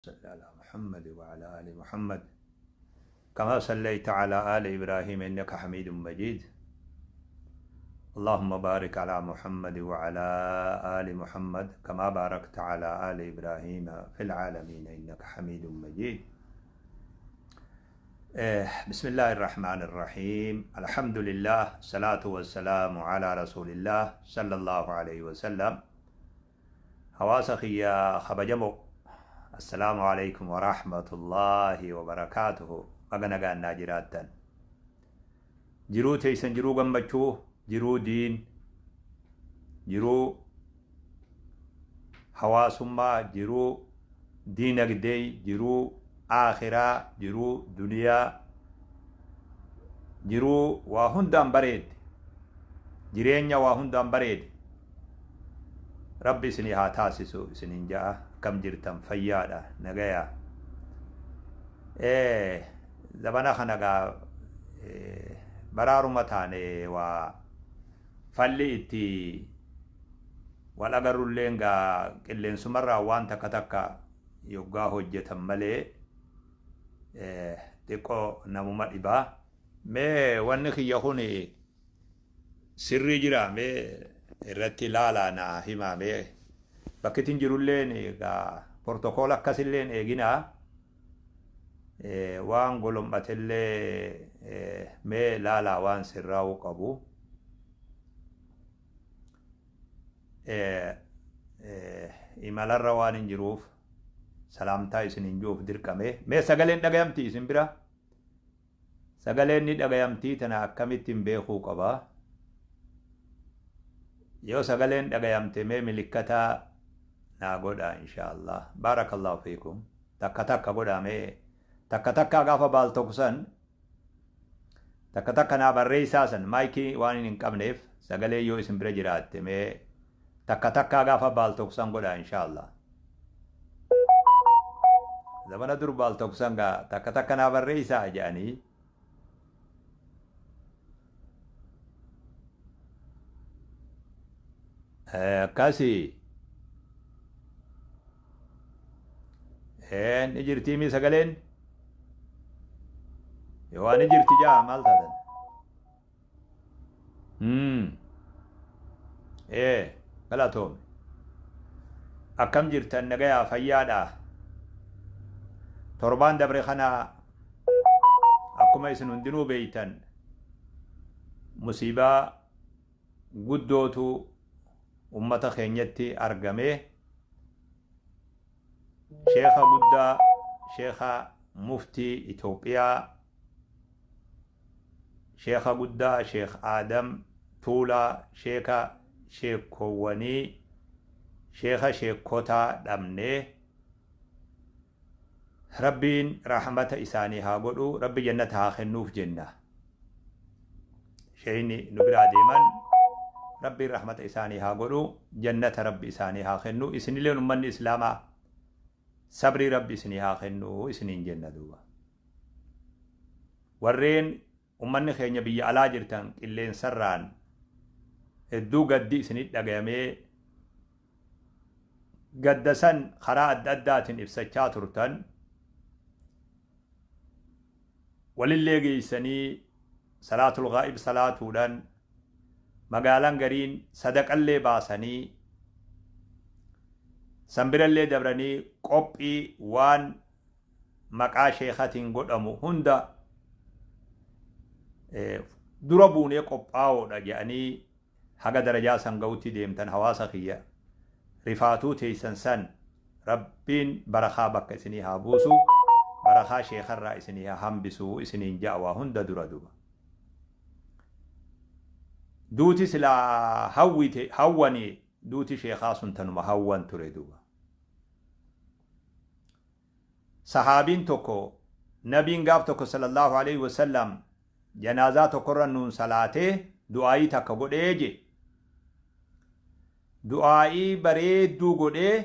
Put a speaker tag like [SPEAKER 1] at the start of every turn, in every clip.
[SPEAKER 1] صل على محمد وعلى آل محمد كما صليت على آل إبراهيم إنك حميد مجيد. اللهم بارك على محمد وعلى آل محمد كما باركت على آل إبراهيم في العالمين إنك حميد مجيد. بسم الله الرحمن الرحيم. الحمد لله، الصلاة والسلام على رسول الله صلى الله عليه وسلم. حواسخ يا خبجمو، السلام عليكم ورحمة الله وبركاته. مغنغا ناجراتن جرو تيسن جرو غمبچو، جرو دين، جرو حواسما، جرو دينك دي، جرو آخرة، جرو دنيا، جرو وهندان بريد، جرينيا وهندان بريد. ربي سني هاتاسسو سنين جاء كم جرتم فيادا نغايا زبانا خنقا برارو متاني و فالي اتي والأقر اللينغا كلين سمرا وان تكا تكا يوغا هجتم ملي تيكو نمو مدبا مي وانخي يخوني سري جرا مي irratti laala na himame bakkitin jirulleen ga protocol akkasilleen eegina waan golombatelle me laala waan sirraa'u qabu imalarra waan injiruuf salaamtaa isin injuuf dirqame me sagaleen dhagayamti isin bira sagaleen ni dhagayamti tana akkamittiin beekuu qaba. يو سغلين دغيامتي مي ملكتا ناغودا ان شاء الله. بارك الله فيكم. تكا تكا غودا مي تكا تكا غافا بالتوكسن تكا تكا نا بريساسن مايكي وانين انقمنيف سغلي يو اسم برجرات مي تكا تكا غافا بالتوكسن غودا ان شاء الله. زمان در بالتوكسن غا تكا تكا نا بريسا جاني كاسي نجرتي مي سغلين يو نجرتي جا مالتادن غلطوم أكم جرتن نغيا فيادا تربان دبر خنا أكما يسنون دنو بيتن مصيبة قدوتو ummata keenyatti argame sheekha guddaa sheekha muftii Itoophiyaa sheekha guddaa sheekh Adam Tuulaa sheekha sheekowwanii sheekha sheekotaa dhabnee rabbiin rahmata isaanii haa godhu, rabbi jannata haa kennuuf jenna. sheeyni nu biraa deeman ربي رحمة إساني ها قولوا جنة ربي إساني ها خنو إسني لون من إسلاما صبري ربي إسني ها خنو إسنين جنة دوبا ورين أمني خيني بي على جرتان إلين سران الدو قد إسني لقيامي قدسان خراء الدادات إفسجات رتان وللي إسني صلاة الغائب صلاة ودان مقالان قرين صدق اللي باسني سنبر اللي دبرني قبئي وان مقا شيخاتين قدامو هندا دربوني قبآو رجعني حقا درجا سنقوتي ديمتن حواسا خيا رفاتو تيسن سن ربين برخا بك اسني هابوسو برخا شيخ الرئيسني همبسو اسنين جاوا هندا دردوبا دوتي سلا هواني دوتي شيخا سنتنما هوان تريدوبا صحابين توكو نبين غاف توكو صلى الله عليه وسلم جنازات قرنون صلاته دعائي تاكا قديجي دعائي بريد دو قدي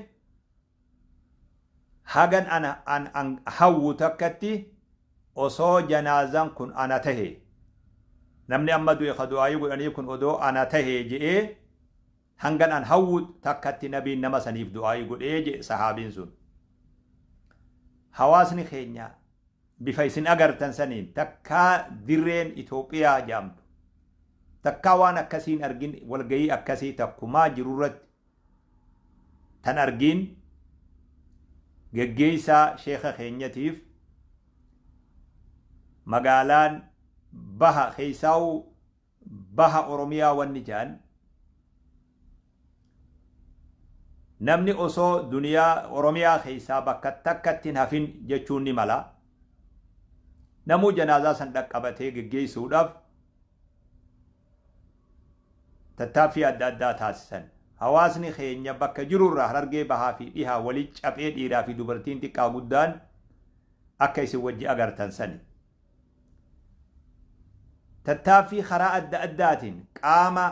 [SPEAKER 1] هاگن أن هو تكتي وصو جنازان كن أنا تهي namni amma du'e kadu'aayi godhanii kun odoo ana tahee je'ee hangan an hawwu takkatti nabiin nama saniif du'aayi godhee je sahaabiin sun hawaasni keenya bifa isin agartan saniin takkaa dirreen Itoophiyaa jaamtu takkaa waan akkasiin argin walgayii akkasii takkumaa jirurratti tan argin geggeessaa sheekha keenyatiif magaalaan baha keessaa'u baha Oromiyaa wanni jaan namni osoo duniyaa Oromiyaa keessaa bakka takkatti hin hafin jechuun ni mala namuu janaazaa san dhaqqabatee geggeessuudhaaf tattaaffii adda addaa taasisan hawaasni keenya bakka jirurraa Harargee bahaa fi dhihaa walitti caphee dhiiraa fi dubartiin xiqqaa guddaan akka isin wajji agartan sani tattaaffii karaa adda addaatiin qaama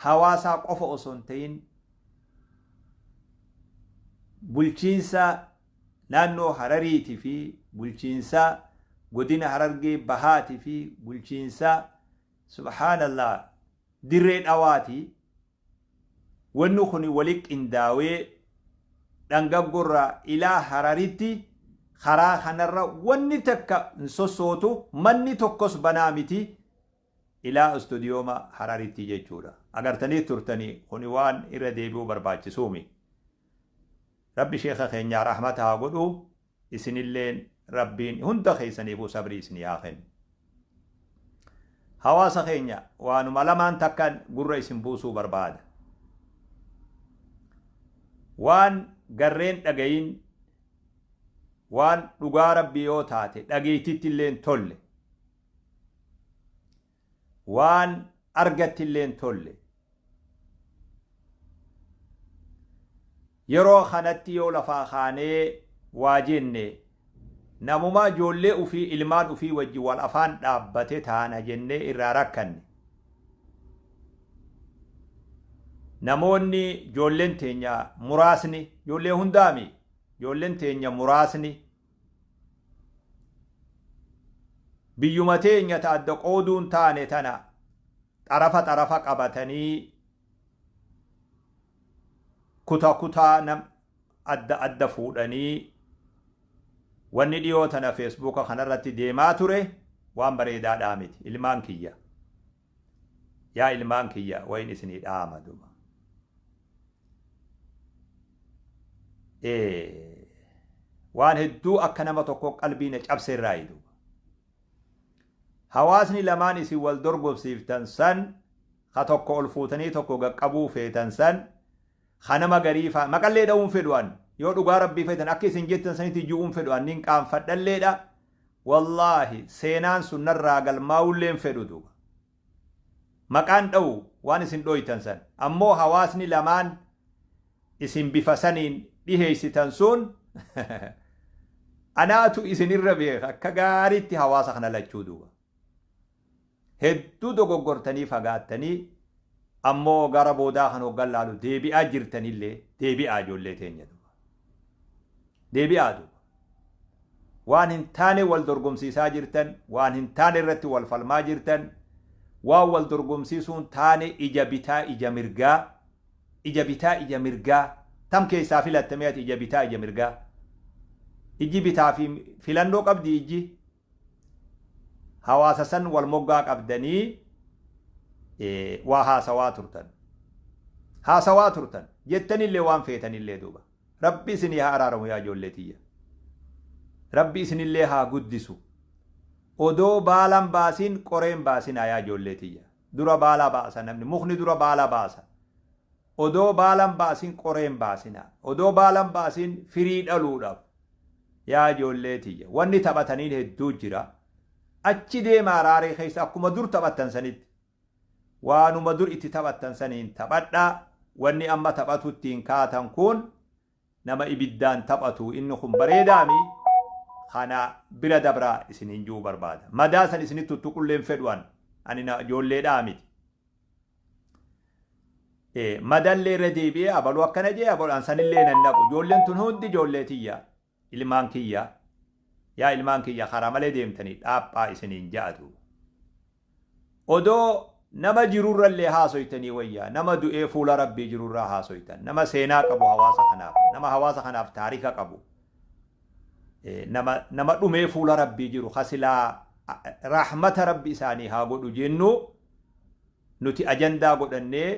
[SPEAKER 1] hawaasaa qofa osoo hin ta'in bulchiinsa naannoo Harariitii fi bulchiinsa godina Harargee bahaatii fi bulchiinsa subhaanallah dirree dhawaati wanni kun walitti qindaawee dhangaggorraa ilaa Hararitti karaa kanarra wanni takka hin sossootu manni tokkos banaa miti ilaa istuudiyooma Hararitti jechuudha agartanii turtanii kuni waan irra deebi'uu barbaachisuumi rabbi sheekha keenya rahmataa godhu isinilleen rabbiin hunda keessaniifuu sabrii isinii haa kennu hawaasa keenya waanuma lamaan takkan gurra isin buusuu barbaada waan garreen dhagayin waan dhugaa rabbii yoo taate dhageetitti illeen tolle waan argatti illeen tolle yeroo kanatti yoo lafaa kaanee waa jenne namumaa ijoollee ufii ilmaan ufii wajji wal afaan dhaabbate taana jennee irraa rakkanne namoonni ijoolleen teenya muraasni ijoollee hundaami ijoolleen teenya muraasni biyyuma teenya adda qooduun taane tana xarafa qabatanii kutaa nam adda fuudhanii wanni dhiyoo tana feesbuuka kanarratti deemaa ture waan bareedaadhaa miti ilmaan kiyya yaa ilmaan kiyya wayin isinii dhaama duba waan hedduu akka nama tokko qalbiina cabseerraa duba hawaasni lamaan isin wal dorgomsiiftan san ka tokko ol fuutanii tokko gaqqabuu feetan san kanama gariifa maqallee dha'uun fedhuan yoo dhugaa rabbii feetan akka isin jettan sanitti ju'uun fedhuan nin qaanfadhalleedha wallaahi seenaan sunnarraa galmaa'ulleen fedhu duba maqaan dha'u waan isin dhoytan san ammoo hawaasni lamaan isin bifa saniin dhiheeysitan sun anaatu isinirra beeka akka gaariitti hawaasa kana lachuu duba hedduu dogoggortanii fagaattanii ammoo gara boodaa kan hoggan laalu deebi'aa jirtanillee deebi'aa ijoollee teenya duba deebi'aa duba waan hin taane wal dorgomsiisaa jirtan waan hin taane irratti wal falmaa jirtan waan wal dorgomsiisuun taane ija bitaa ija mirgaa tam keessaa filattamee ati ija bitaa ija mirgaa iji bitaa fi filannoo qabdi iji hawaasa san wal moggaa qabdanii waa haasawaa turtan jettanillee waan feetanillee duba rabbi isinii haa araaramu yaa ijoollee tiyya rabbi isinillee haa guddisu odoo baalan baasin qoreen baasinaa yaa ijoollee tiyya dura baalaa baasa namni mukni dura baalaa baasa odoo baalan baasin qoreen baasinaa odoo baalan baasin firii dhaluudhaaf yaa ijoollee tiyya wanni taphataniin hedduu jira achi deemaa raaree keessa akkuma dur taphattan sanitti waanuma dur itti taphattan saniin taphadhaa wanni amma taphatuttiin kaatan kun nama ibiddaan taphatu inni kun bareedaami kana bira dabraa isinin juu barbaada madaa san isinit tuttuqulleen fedhuan ani na ijoolleedhaa miti madallee irra deebi'ee abaluu akkana jee abaluudhaan sanillee nan naqu ijoolleen tun hundi ijoollee tiyya ilmaan kiyya yaa ilmaan kiyya karaa malee deemtanii dhaaphaa isiniin ja'atu odoo nama jirurrallee haasoytanii wayyaa nama du'ee fuula rabbii jirurraa haasoytan nama seenaa qabu hawaasa kanaaf nama hawaasa kanaaf taarika qabu nama dhumee fuula rabbii jiru hasilaa rahmata rabbi isaanii haa godhu jennu nuti ajandaa godhannee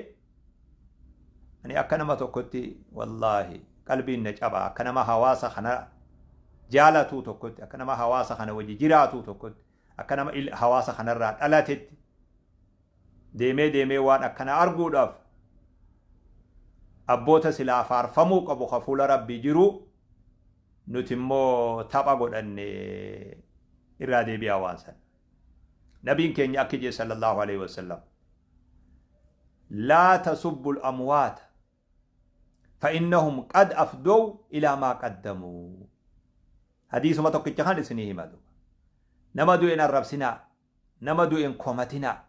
[SPEAKER 1] ani akka nama tokkotti wallaahi qalbiin na caba akka nama hawaasa kana jaalatu tokkotti akka nama hawaasa kana wajji jiraatu tokkotti akka nama hawaasa kanarraa dhalatetti deemee waan akkana arguudhaaf abboota silaa faarfamuu qabu ka fuula rabbii jiru nuti immoo tapha godhanne irraa deebi'aa waan san nabiin keenya akka jedhe sallallahu alaihi wasallam laa tasubbu al-amwaata فإنهم قد أفضوا إلى ما قدموا حديث ما تقول كهان اسنيه ما دو نمدو إن الرب سنا نمدو إن قومتنا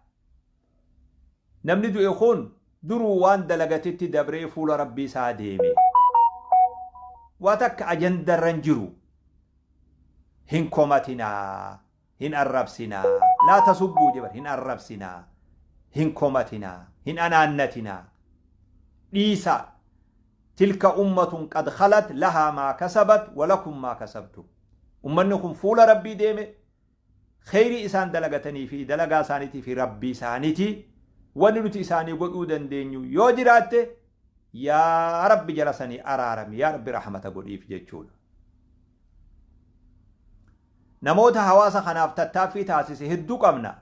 [SPEAKER 1] نمدو إخون دروان دلغتت دبري فول ربي ساديمي واتك أجند الرنجرو هن قومتنا هن الرب سنا لا تسبوا جبر هن الرب سنا هن قومتنا هن أنانتنا ليسا تلك أمة قد خلت لها ما كسبت ولكم ما كسبتم أمنكم فول ربي ديمي خير إسان دلغتني في دلغا سانتي في ربي سانتي ونلت إساني قدودا دينيو يوجرات يا رب جلسني أرارم يا رب رحمة قدي في جيتشول نموت حواسا خناف تتافي تاسيسي هدو قمنا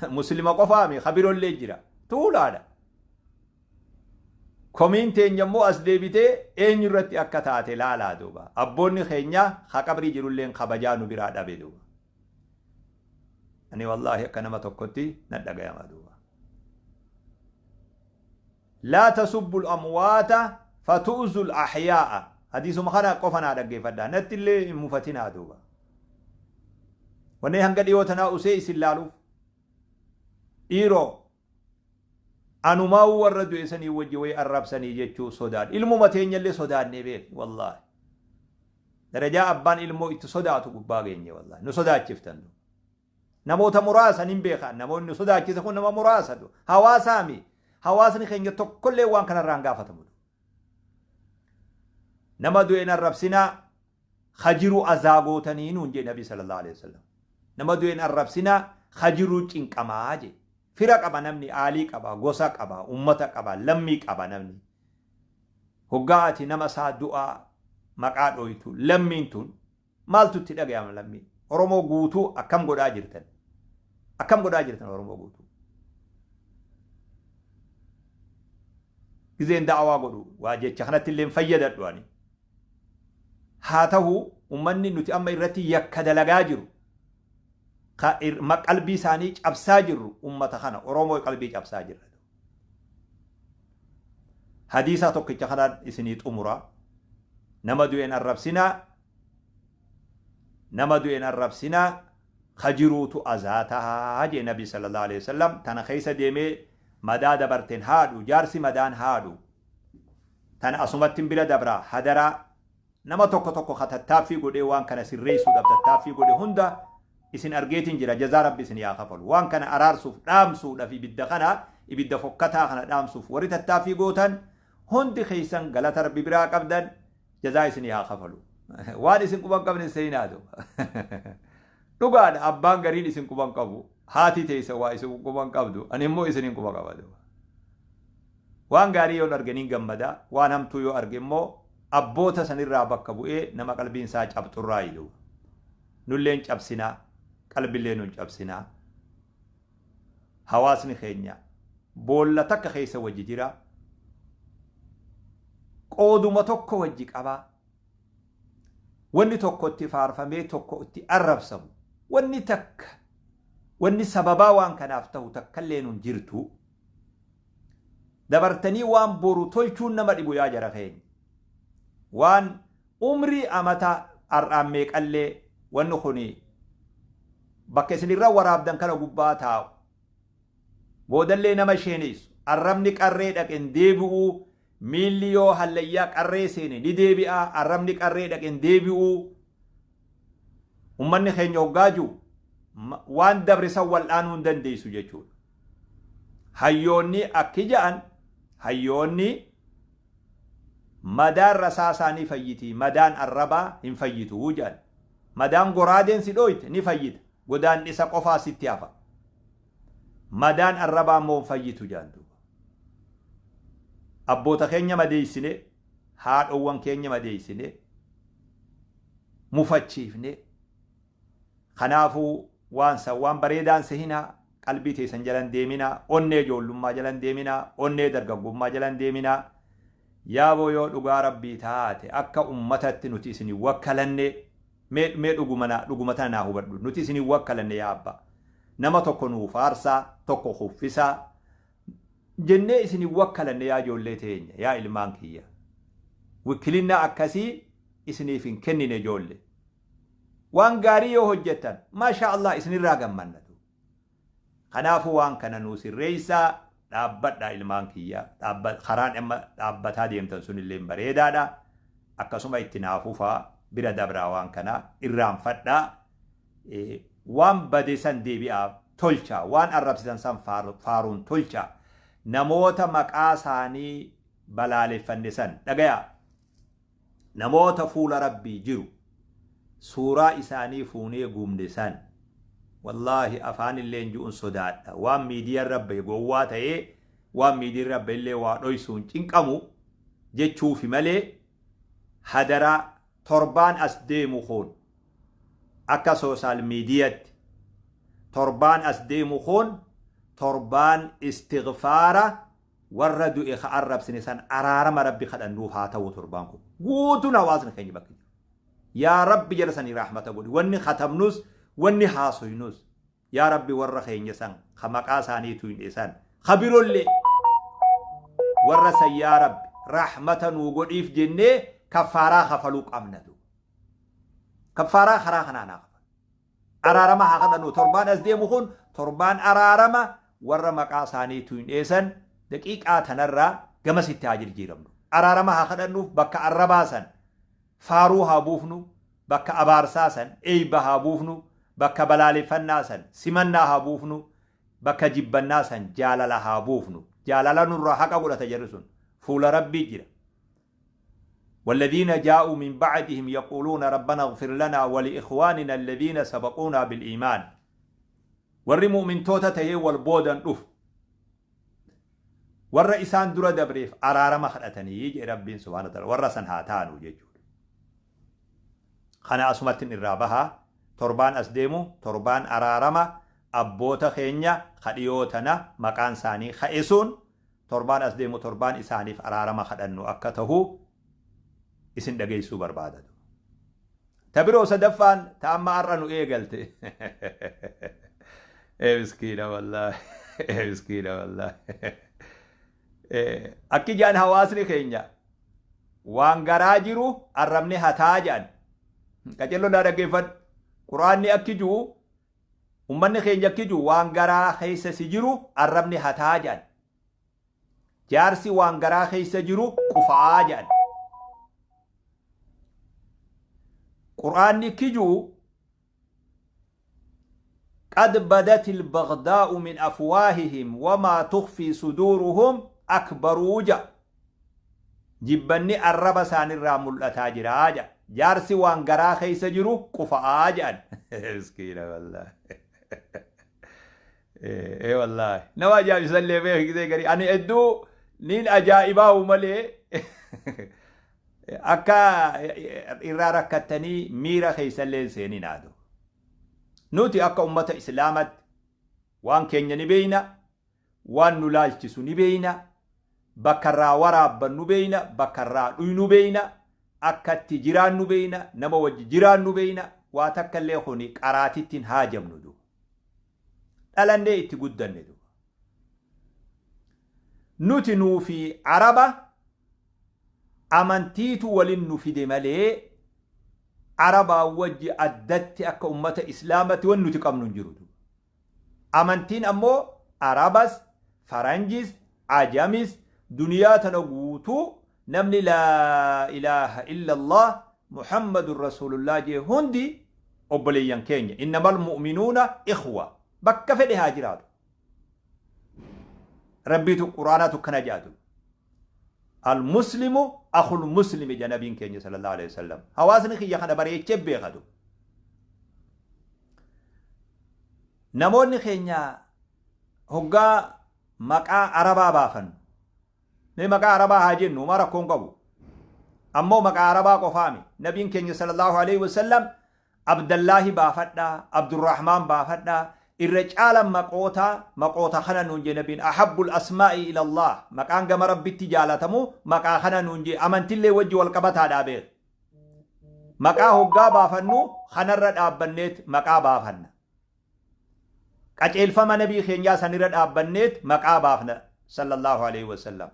[SPEAKER 1] مسلم قفامي خبير اللي جرا طول هذا كومينتين يمو أسديبته إن يرتي أكتاتي لا دوبا أبوني خينيا خقبري جرولين خبجانو براد أبدوبا أني والله كنما تقولتي ندقى يا مدوبا لا تسبوا الأموات فتؤذوا الأحياء حديث مخانا قفنا دقى فدا نتلي مفتنا دوبا وني هنگا ديوتنا أسي سلالو إيرو أنما ورد إسني وجوي الرب سني جتشو صداد علمو متين يلي صداد نبيك والله درجة أبان علمو إتصداد باقيني والله نصداد شفتن نموت مراسا نبيخا نمو نصداد شفتن نمو مراسا هواسامي هواسني خيني تقل وان كان الرانقا فتمود نما دوين الرب سنا خجرو أزاغو تنينون جي نبي صلى الله عليه وسلم نما دوين الرب سنا خجرو چنك أماجي فرق أبا نمني آليك أبا غوسك أبا أمتك أبا لميك أبا نمني هقاعتي نمسا دعاء مقاد أويتو لمينتون مالتو تدق يا لمي ورمو قوتو أكم قد آجرتن ورمو قوتو إذن دعوا قدو واجه چخنت اللي مفيدت واني هاته أمني نتي أما إرتي يكد لغاجرو ما قلبي ساني أبساجر أمة خنا أرومو قلبي أبساجر حديثة كخنا إسنيت أمورا نمدو إن الرب سنا خجروت أزاتها جي نبي صلى الله عليه وسلم تنا خيسة ديمي مداد برتن هادو جارسي مدان هادو تنا أصمتن بلا دبرا حدرا نما توكو خطتافي قولي وان كان سريسو دبتتافي قولي هندا isin argeetin jira jazaa rabbi isin yaa kafalu waan kana araarsuuf dhaamsuudha fi bidda kana ibidda fokkataa kana dhaamsuuf warri tattaaffii gootan hundi keessan galata rabbi biraa qabdan jazaa isin yaa kafalu waan isin quban qabne seenaadu dhugaadha abbaan gariin isin quban qabu haati teessa waa isin quban qabdu ani immoo isinin quba qabadu waan gaarii yoo arganiin gammada waan hamtuu yoo arge immoo abboota sanirraa bakka bu'ee nama qalbiin isaa cabxurraa yidu nulleen cabsinaa qalbilee nun cabsinaa hawaasni keenya boolla takka keessa wajji jira qooduma tokko wajji qabaa wanni tokko itti faarfamee tokko itti arrabsamu wanni sababaa waan kanaaf ta'u takkallee nun jirtu dabartanii waan boru tolchuun nama dhibu yaa jara keenya waan umrii amata ar'aammee qallee wanni kuni bakka isinirra waraabdan kana gubbaa taa'u boodallee nama sheeneessu arrabni qarree dhaqen deebi'uu miilli yoo hallayyaa qarree seene ni deebi'a arrabni qarree dhaqen deebi'uu ummanni keenya hoggaaju waan dabrisan wal'aanuu hin dandeessu jechuudha hayyoonni akki ja'an hayyoonni madaan rasaasaanii fayyiti madaan arrabaa hin fayyituu jedhan madaan goraadeen si dhooyte ni fayyita godaan isa qofaa sitti hafa madaan arrabaa immoo fayyitu jaantu abboota keenya madeeysine haadhowwan keenya madeeysine mufachiifne kanaafuu waan bareedaan sehinaa qalbii teessan jalan deeminaa onnee ijoollummaa jalan deeminaa onnee dargaggummaa jalan deeminaa yaaboo yoo dhugaa rabbii taate akka ummatatti nuti isinii wakkalanne mee dhugumata naa hubadhu nuti isinii wakkalanne yaa abbaa nama tokko nuuf aarsaa tokko huffisaa jennee isinii wakkalanne yaa ijoollee teenya yaa ilmaan kiyya wikilinna akkasii isiniif hin kennine ijoollee waan gaarii yoo hojjettan maasha Allah isinirraa gammannatu kanaafuu waan kana nuu sirreessaa dhaabbadhaa ilmaan kiyya karaan amma dhaabbataa deemtan sun illee bareedaadha akkasuma itti naafufaa bira dabraa waan kana irraanfadhaa waan bade san deebi'aa tolchaa waan arrabsitan san faaruun tolchaa namoota maqaa isaanii balaaleffanne san dhagayaa namoota fuula rabbii jiru suuraa isaanii fuunee guumne san wallahi afaan illee injuun sodaadha waan miidiyaan rabbe gowwaa ta'ee waan miidiyaan rabbe illee waa dhoysuun cinqamu jechuufi malee hadaraa torbaan as deemu kun akka soosaal miidiyaatti torbaan as deemu kun torbaan istighfaara warra du'e ka arrabsine san araarama rabbi kadhannuuf haa ta'u torbaan kun guutuun hawaasni keenya bakka yaa rabbi jala sanii rahmata godhi wanni khatamnus wanni haasoynus yaa rabbi warra keenya san ka maqaa isaaniitu hin dhiisan khabirollee warra san yaa rabbi rahmata nuu godhiif jennee kaffaaraa kafaluu qabnatu kaffaaraa karaa kanaanaa araarama haa kadhannu torbaan as deemu kun torbaan araarama warra maqaa isaaniitu hin dhiisan daqiiqaa tanarraa gamasitti haa jijjiiramnu araarama haa kadhannuuf bakka arrabaasan faaruu haa buufnu bakka abaarsaasan eeyba haa buufnu bakka balaaleffannaasan simannaa haa buufnu bakka jibbannaasan jaalala haa buufnu jaalala nurraa haqa godhata jedhu sun fuula rabbii jira والذين جاءوا من بعدهم يقولون ربنا اغفر لنا ولإخواننا الذين سبقونا بالإيمان والرمو من توتته والبودن أف والرئيسان درا دبريف أرار مخلتني يجي ربي سبحانه وتعالى والرسن هاتانو جيجول خنا أسمت الرابها تربان أسديمو تربان أرارما أبوتا خينيا خديوتنا مكان ساني خيسون تربان أسديمو تربان إسانيف أرارما خدنو أكته isin dhageessuu barbaadatu tabiroo sadaffaan taamma har'a nu eegalte miskiina wallahi miskiina wallahi akki jaan hawaasni keenya waan garaa jiru arrabne hataa jaan qacello naa dhaggeeffadhu quraanni akki jiru ummanni keenya akki jiru waan garaa keessa si jiru arrabne hataa jaan jaarsi waan garaa keessa jiru qufaa jaan قرآن كجو قد بدت البغضاء من أفواههم وما تخفي صدورهم أكبر وجه جبني الرب سان الرامل الأتاجر آجا جارسي وانقرا خيس جرو قفا آجا مسكينة والله ايه والله نوا جاب يسلي بيه كده قري أنا ادو نين أجائبا ومالي akka irraa rakkattanii miira keessallee seenin aadu nuti akka ummata islaamatti waan keenya ni beeyna waan nu laalchisu ni beeyna bakka irraa waraabbannu beeyna bakka irraa dhuynu beeyna akka itti jiraannu beeyna nama wajji jiraannu beeyna waa takka illee kuni qaraatittiin haajamnu du dhalannee itti guddanne du nuti nuufi araba amantiitu walin nu fide malee arabaa wajji addatti akka ummata islaamatti wan nuti qabnu jiru amantiin ammoo arabas faranjis ajamis duniyaa tana guutuu namni laa ilaaha illa allah muhammadun rasulullah jee hundi obboleeyyan keenya innamal mu'minuuna ikhwa bakka fedhe haa jiraatu rabbiitu quraanaatu kana jaatu المسلم أخو المسلم جنبين كيني صلى الله عليه وسلم هواسن خي يخنا بري يتشبه خدو namoonni keenya hoggaa maqaa arabaa baafan mee maqaa arabaa haa jennu uma rakkoon qabu ammoo maqaa arabaa qofaami nabiin keenya sallallahu alaihi wasallam abdallahi baafadha abdurrahmaan baafadha irra caalan maqoota kana nuun je nabiin ahabbul asmaa'i ila Allah maqaan gama rabbitti jaalatamu maqaa kana nuun je amantillee wajji wal qabataadhaa beek maqaa hoggaa baafannu kanarra dhaabbanneet maqaa baafanna qaceelfama nabii keenyaa sanirra dhaabbanneet maqaa baafna sallallahu alaihi wasallam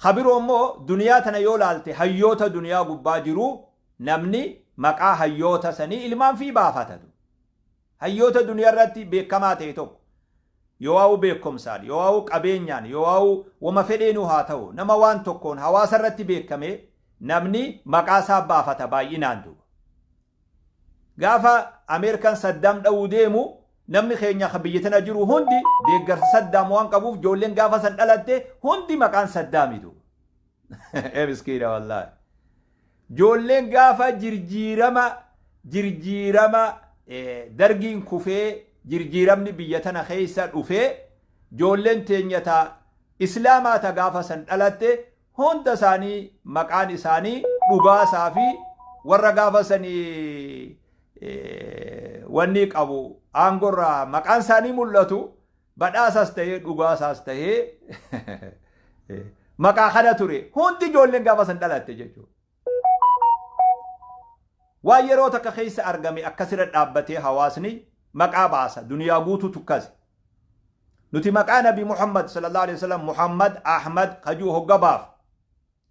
[SPEAKER 1] khabiroo immoo duniyaa tana yoo laalte hayyoota duniyaa gubbaa jiru namni maqaa hayyoota sanii ilmaan fi baafatatu hayyoota duniyaa irratti beekamaa ta'e tokko yoo waa'u beekumsaan yoo waa'u qabeenyaan yoo waa'u wama fedheenu haa ta'u nama waan tokkoon hawaasa irratti beekame namni maqaa isaa baafata baay'inaan duuba gaafa Ameerikaan Saddaam dha'uu deemu namni keenya biyya tana jiru hundi deeggarsa Saddaam waan qabuuf ijoolleen gaafa san dhalatte hundi maqaan Saddaami duuba miskiina wallaahi ijoolleen gaafa jirjiirama dargiin kufee jirjiiramni biyya tana keessa dhufee ijoolleen teenyataa islaamaata gaafa san dhalatte hunda isaanii maqaan isaanii dhugaasaa fi warra gaafa sanii wanni qabu aangorraa maqaan isaanii mul'atu badhaasaas ta'ee dhugaasaas ta'ee maqaa kana ture hundi ijoolleen gaafa san dhalatte jechuudha. waan yeroo takka keessa argame akkasirra dhaabbatee hawaasni maqaa baasa duniyaa guutuu tukkase nuti maqaa nabi Muhammad sallallahu alaihi wasallam Muhammad Ahmad kajuu hogga baaf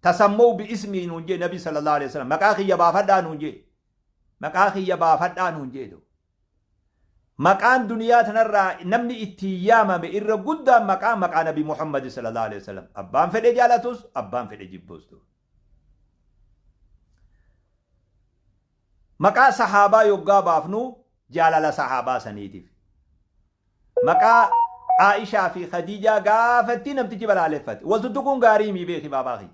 [SPEAKER 1] tasammuu bi ismi nuun jee nabi sallallahu alaihi wasallam maqaa kiyya baafadhaa nuun jee maqaa kiyya baafadhaa nuun jee maqaan duniyaa tanarraa namni itti yaamame irra guddaan maqaa nabi Muhammad sallallahu alaihi wasallam abbaan fedhe jaalatus abbaan fedhe jibbuus maqaa sahaabaa yoggaa baafnu jaalala sahaabaa saniitiif maqaa Aishaa fi Khadiijaa gaafatti namtichi balaaleffate waltuttuquun gaarii mii beeki baabaahi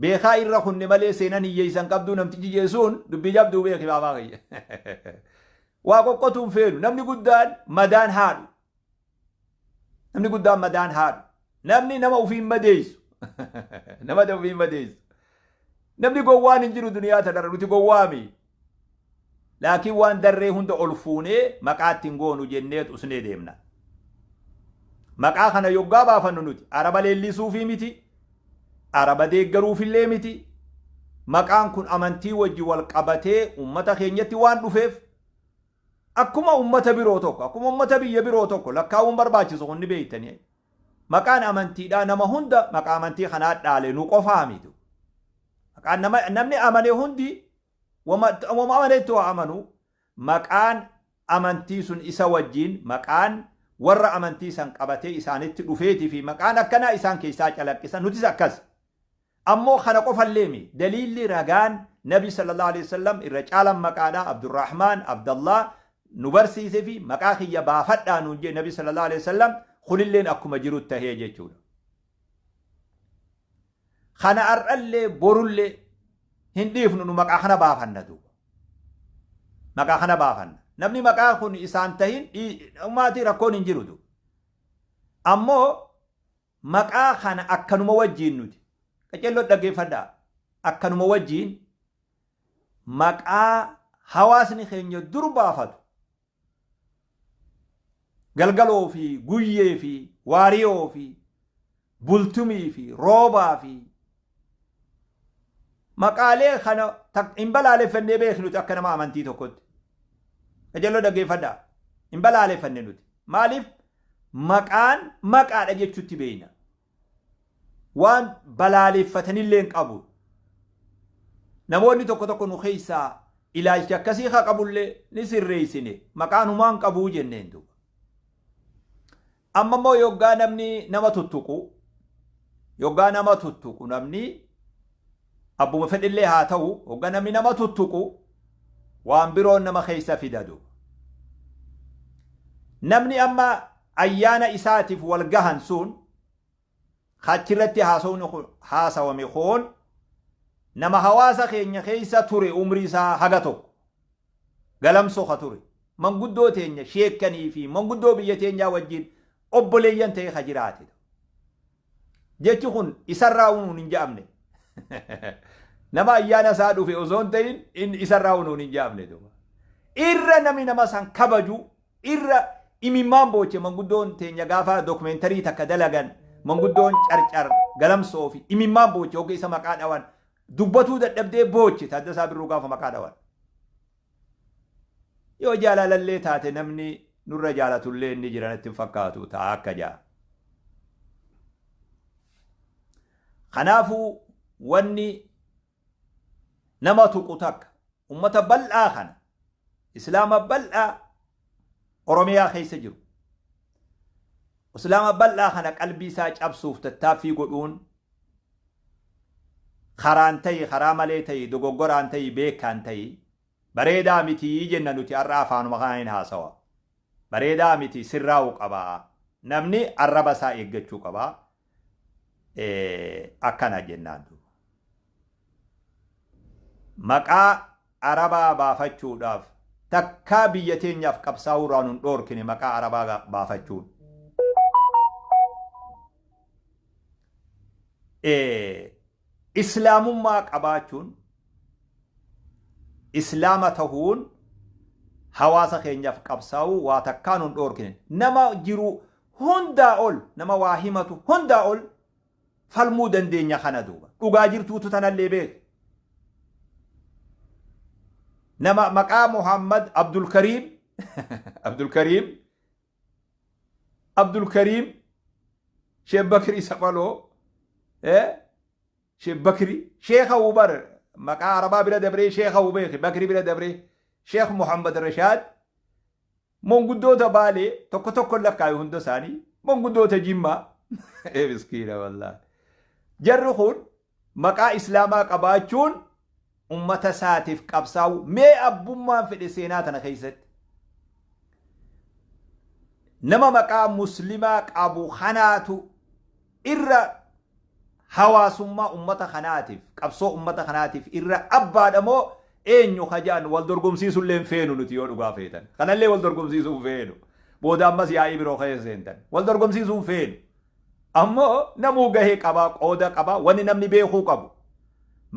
[SPEAKER 1] beekaa irra kunne malee seenan hiyyeessan qabduu namtichi jeesuun dubbii jabduu beeki baabaahi waa qoqqotuun feenu namni guddaan madaan haadhu namni nama ufiin madeessu namni gowwaan hin jiru duniyaa tanarra nuti gowwaami laakiin waan darree hunda ol fuunee maqaa ittiin goonu jenneet usnee deemna maqaa kana yoggaa baafannu nuti araba leellisuufii miti araba deeggaruufillee miti maqaan kun amantii wajji wal qabatee ummata keenyatti waan dhufeef akkuma ummata biroo tokko akkuma ummata biyya biroo tokko lakkaa'uun barbaachisu hunni beeytanii maqaan amantiidhaa nama hunda maqaa amantii kanaa dhaale nu qofaa mitu maqaan namni amane hundi wama amanetti waa amanu maqaan amantii sun isa wajjiin maqaan warra amantii san qabatee isaanitti dhufeetii fi maqaan akkanaa isaan keessaa calaqqisan nutis akkas ammoo kana qofallee mi daliilli ragaan nabi sallallahu alaihi wasallam irra caalan maqaadhaa Abdurrahmaan Abdallah nu barsiisee fi maqaa kiyya baafadhaa nuun jee nabi sallallahu alaihi wasallam kunilleen akkuma jiru tahee jechuudha. Kana ar'allee borullee hin dhiifnu nu maqaa kana baafanna duuba. Maqaa kana baafanna. Namni maqaa kun isaan tahin ummaatii rakkoon hin jiru duuba. Ammoo maqaa kana akkanuma wajjiin nuti. Qaceelloo dhaggeeffadhaa. Akkanuma wajjiin maqaa hawaasni keenya dur baafatu. Galgaloo fi guyyee fi waariyoo fi bultumii fi roobaa fi maqaalee kana hin balaaleffannee beeknu nuti akka nama amantii tokkotti. Qaceelloo dhaggeeffadhaa. Hin balaaleffanne nuti. Maaliif maqaan maqaadha jechuutti beeyna. Waan balaaleffatanillee hin qabu. Namoonni tokko tokko nu keessaa ilaalcha akkasii haa qabullee ni sirreessine maqaan humaan qabuu jenneen duuba. Amma immoo yoggaa namni nama tuttuqu namni abbuma fedhillee haa ta'u yoggaa namni nama tuttuqu waan biroon nama keessa fidadu. Namni amma ayyaana isaatiif wal gahan sun achirratti haasawame koon nama hawaasa keenya keessa ture umrii isaa haga tokko. galamsoo khature manguddoo teenya sheekanii fi manguddoo biyya teenyaa wajjin obboleeyyan ta'e ka jiraate jechi kun isarraa unuun hin jaamne nama ayyaana isaa dhufe osoo hin ta'in isarraa unuun hin jaamne irra namni nama san kabaju irra imimmaan booche manguddoon teenya gaafa dookumentarii takka dalagan manguddoon carcar galamsoo fi imimmaan booche oge isa maqaa dhawan dubbatuu dadhabdee booche Taaddasaa Birruu gaafa maqaa dhawan yoo jaalalallee taate namni nurra jaalatullee inni jiranatti fakkaatu ta'a akka jaa kanaafuu wanni nama tuqu takka ummata bal'aa kana islaama bal'aa oromiyaa keessa jiru islaama bal'aa kana qalbii isaa cabsuuf tattaaffii godhuun karaan ta'e karaa malee ta'e dogoggoraan ta'e beekaan ta'e bareedaa miti jenna nuti har'a afaanuma kana hin haasawa bareedaa miti sirraa'uu qabaa namni arraba isaa eeggachuu qabaa akkana jennaan maqaa arabaa baafachuudhaaf takkaa biyya teenyaaf qabsaa'uurraa nun dhoorkine maqaa arabaa baafachuun islaamummaa qabaachuun islaama tahuun hawaasa keenyaaf qabsaa'uu waa takkaa nun dhoorkine nama jiru hundaa ol nama waa himatu hundaa ol falmuu dandeenya kana duuba dhugaa jirtuutu tanallee beeku nama maqaa Muhammad Abdul Karim Sheikh Bakri Sapaloo Sheikh Bakri Sheikh Ubar maqaa arabaa bira dabree Sheikh Ubeek Bakri bira dabree Sheikh Muhammad Rashad monguddoota Baalee tokko tokko lakkaayu hunda isaanii monguddoota Jimmaa miskiina wallahi jarri kun maqaa islaamaa qabaachuun ummata isaatiif qabsaa'u mee abbummaan fedhe seenaa tana keessatti nama maqaa muslimaa qabu kanaatu irra hawaasummaa ummata kanaatiif qabsoo ummata kanaatiif irra abbaadha moo eenyu hajaan wal dorgomsiisullee feenu nuti yoo dhugaa feetan kanallee wal dorgomsiisuun feenu booda ammas yaa'ii biroo keessa seentan wal dorgomsiisuun feenu ammoo namuu gahee qabaa qooda qabaa wanni namni beekuu qabu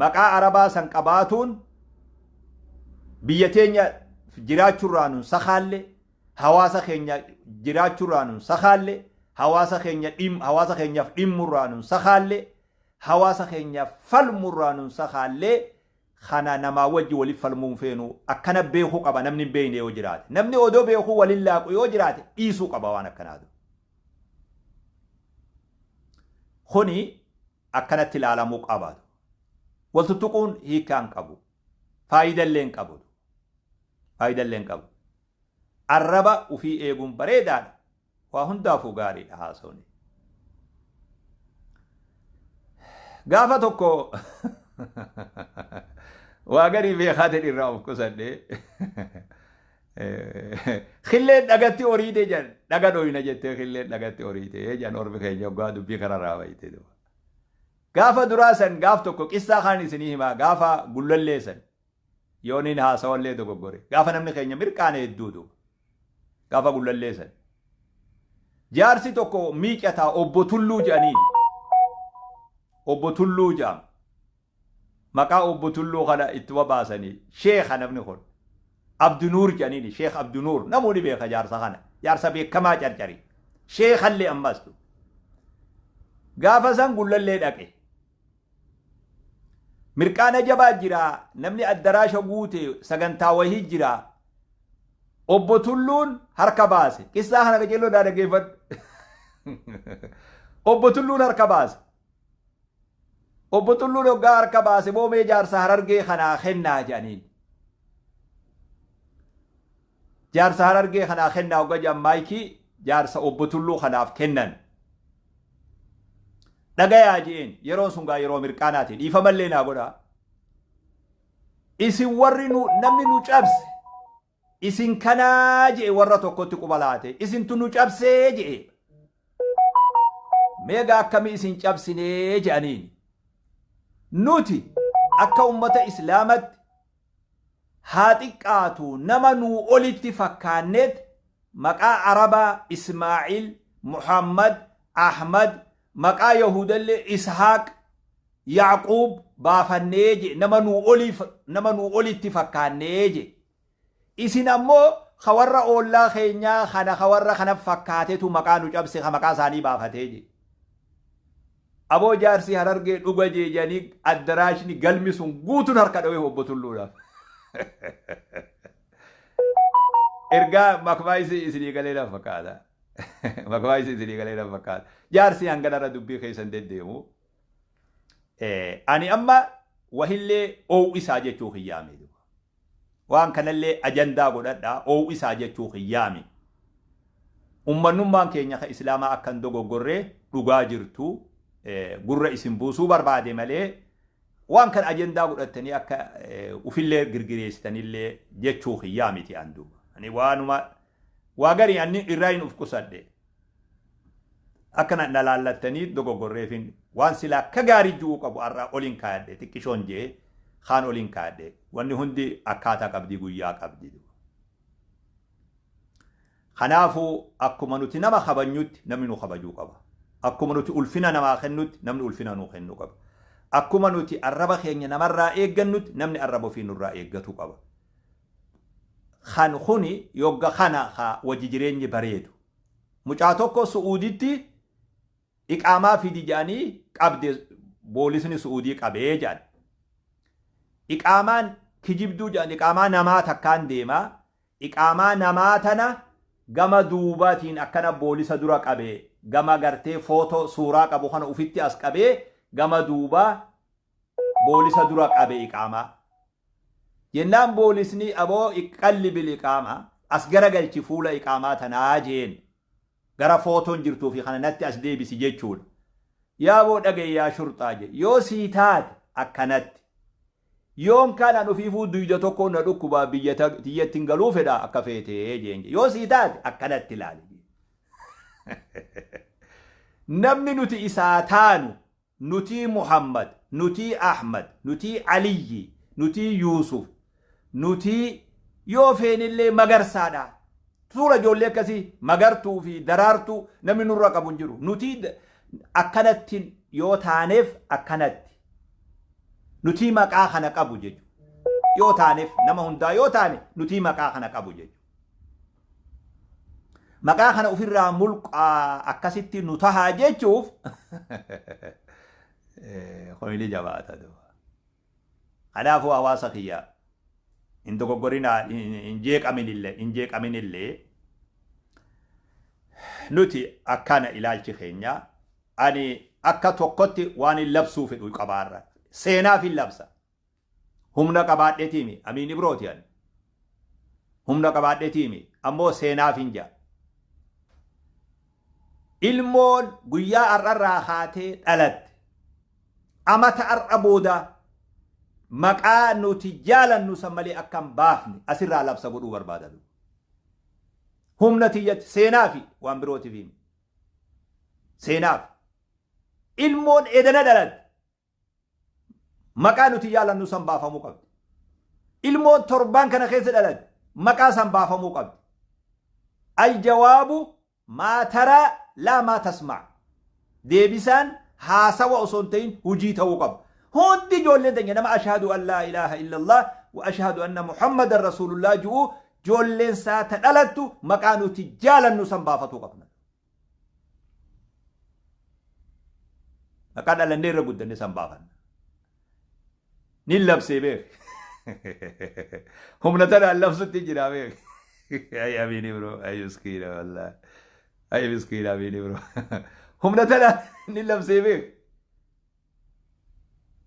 [SPEAKER 1] maqaa arabaa san qabaatuun biyya teenya jiraachuurraa nun sakaalle hawaasa keenya jiraachuurraa nun sakaalle hawaasa keenyaaf dhimmurraa nun sakaalle hawaasa keenyaaf falmurraa nun sakaalle kana namaa wajji waliif falmuun feenu akkana beekuu qaba namni hin beekne yoo jiraate namni odoo beekuu waliin laaqu yoo jiraate dhiisuu qaba waan akkanaatu kuni akkanatti ilaalamuu qabaatu waltuttuquun hiikaan qabu faayidallee hin qabu arraba ufii eeguun bareedaadha waa hundaafuu gaariidha haasawni gaafa tokko waa garii beekaatiin irraa of qusadhe khilleen dhagatti horiite jan dhaga dhoyna jettee khilleen dhagatti horiite jan ormi keenya oggaa dubbii kanarraa bayite gaafa duraa san gaaf tokko qissaa kaan isinii himaa gaafa gullallee san yooniin haasawallee dogoggore gaafa namni keenya mirqaane hedduutu gaafa gullallee san jaarsi tokko miiqataa obbo Tulluu jedhaniin obbo Tulluu jedhama maqaa obbo Tulluu kana itti baasanii sheekha namni kun Abdunuur jedhaniin sheekh Abdunuur namoonni beeka jaarsa kana jaarsa beekamaa carcari sheekhallee ammastu gaafa san gullallee dhaqe mirqaana jabaa jira namni addaraasha guute sagantaa wahii jira obbo Tulluun harka baase qissaa kana qajeeloo dhaggeeffadhu obbo Tulluun harka baase obbo Tulluun hoggaa harka baase boomee jaarsa Harargee kanaa kennaa jedhaniin jaarsa Harargee kanaa kennaa hoggaa jedhan maayikii jaarsa obbo Tulluu kanaaf kennan dhagayaa jeen yeroon sun gaa yeroo mirqaanaati dhiifamallee naa godha isin warri namni nu cabse isin kanaa jee warra tokkotti qubalaate isintu nu cabsee jee meegaa akkamii isin cabsinee jedhaniin nuti akka ummata islaamatti haatiqqaatu nama nuu olitti fakkaanneet maqaa arabaa Ismaa'il Muhammad Ahmad maqaa Yahudallee Ishaaq Yaaquub baafannee je nama nuu olitti fakkaannee je isin ammoo khawarra oollaa keenyaa kana khawarra kana fakkaatetu maqaa nu cabse maqaa isaanii baafatee je aboo jaarsi Harargee dhuga jeejanii addaraashni galmi sun guutuun harka dhawee obbo Tulluudhaaf ergaa makmaayisi isinii galee na fakkaata makmaayisi isinii galee na fakkaata jaarsi hanganarra dubbii keessan deddeemu ani amma wahillee oowisaa jechuu hiyyaame waan kanallee ajandaa godhadhaa oowisaa jechuu hiyyaame ummannummaan keenya ka islaamaa akkan dogoggorree dhugaa jirtu gurra isin buusuu barbaade malee waan kan ajandaa godhattanii akka ufillee girgireessitanillee jechuu hiyyaamiti anduuba ani waanuma waa garii anni irraayin uf qusadhe akkana nalaallattanii dogoggorreefin waan silaa akka gaarii ji'uu qabu arraa oliin kaayadhe xiqqishoon jee kaan oliin kaayadhe wanni hundi akkaataa qabdii guyyaa qabdi kanaafuu akkuma nuti nama kabanyutti namni nu kabajuu qaba akkuma nuti ulfina namaa kennutti namni ulfina nuu kennuu qaba akkuma nuti arraba keenya namarraa eeggannutti namni arraba ofii nurraa eeggatu qaba kan kuni yogga kana wajji jireenyi bareedu mucaa tokko Su'uuditti iqaamaa fidi jedhanii qabde boolisni Su'uudii qabee jedhan iqaamaan kijibduu jedhan iqaamaa namaa takkaan deemaa iqaamaa namaa tana gama duubaatiin akkana boolisa dura qabee gama gartee footoo suuraa qabu kana ufitti as qabee gama duubaa boolisa dura qabee iqaamaa jennaan boolisni aboo qalli bil iqaamaa as garagalchi fuula iqaamaa tanaa jeen gara footoon jirtuu fi kana natti as deebisi jechuudha yaaboo dhagayyaa shurxaa je yoo sii taate akkanatti yoon kanaan ofiifuu duyda tokko na dhukkubaa biyya tiyyattiin galuu fedha akka feetee jeen yoo sii taate akkanatti ilaali namni nuti isaa taanu nuti Muhammad nuti Ahmad nuti Aliyyi nuti Yusuf nuti yoo feenillee magarsaadha suura ijoollee akkasii magartuu fi daraartuu namni nurra qabu hin jiru nuti akkanatti yoo taaneef akkanatti nuti maqaa kana qabu jechuudha yoo taaneef nama hundaa yoo taane nuti maqaa kana qabu jechuudha maqaa kana ofirraa mulqaa akkasitti nu tahaa jechuuf qoyli jabaata kanaafuu hawaasa kiyyaa in dogoggorinaa in jeeqaminillee nuti akkana ilaalchi keenya ani akka tokkotti waan hin labsuu fedhu qabaarra seenaaf hin labsa humna qabaadheetiimi amiin ibrooti ani humna qabaadheetiimi ammoo seenaaf hin jaa ilmoon guyyaa har'arraa haatee dhalatte amata har'a booda maqaa nuti jaalannu san malee akkan baafne asirraa labsa godhuu barbaadatu humna tiyyatti seenaafi waan birootiif seenaaf ilmoon edana dhalatte maqaa nuti jaalannu san baafamuu qabdi ilmoon torbaan kana keessa dhalatte maqaa san baafamuu qabdi aljawaabu maa taraa laa maa tasmac deebisaan haasawa osoo hin ta'in hujii ta'uu qaba hundi ijoolleen teenya nama ashhadu an laa ilaaha illallah wa ashhadu anna muhammadan rasuulullah ji'u ijoolleen saata dhalattu maqaa nuti jaalannu san baafatuu qabna maqaa dhalannee irra guddanne san baafanna nin labsee beek humna tanaan labsutti jira beek ay amiini bro ay miskiina wallahi ay miskiina amiini bro humna tanaan nin labsee beek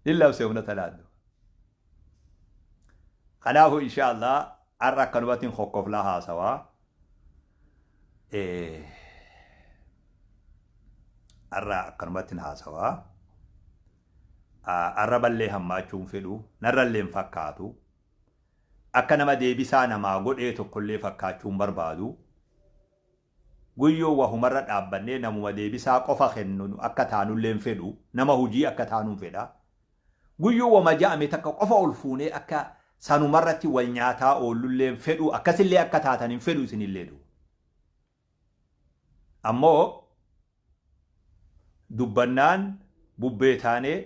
[SPEAKER 1] nin labsee humna tanaan kanaafu insha allah arra akkanumatiin hokkoflaa haasawaa arra akkanumatiin haasawaa arraballee hammaachuun fedhu narralleen fakkaatu akka nama deebisaa namaa godhee tokkollee fakkaachuun barbaadu guyyoo wahumarra dhaabbannee namuma deebisaa qofa kennu akka taanulleen fedhu nama hujii akka taanuun fedha guyyoo wama ja'ame takka qofa ol fuunee akka sanumarratti wal nyaataa oolulleen fedhu akkasillee akka taataniin fedhu isinillee du. Ammoo dubbannaan bubbee taanee